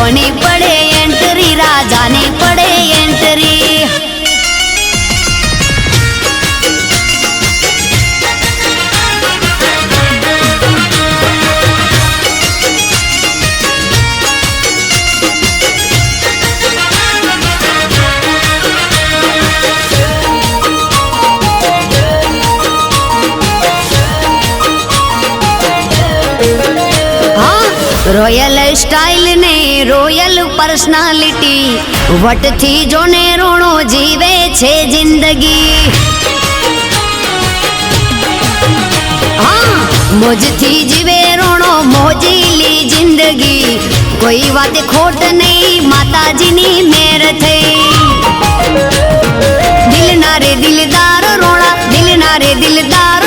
કોની પડે એન્ટ્રી રાજાની પડે એન્ટ્રી રોયલ સ્ટાઇલ ને રોયલ પર્સનાલિટી વટથી જોને રોણો જીવે છે જિંદગી મોજથી જીવે રોણો મોજીલી જિંદગી કોઈ વાત ખોટ નહીં માતાજીની મેર થઈ દિલના રે દિલદાર રોણા દિલના રે દિલદાર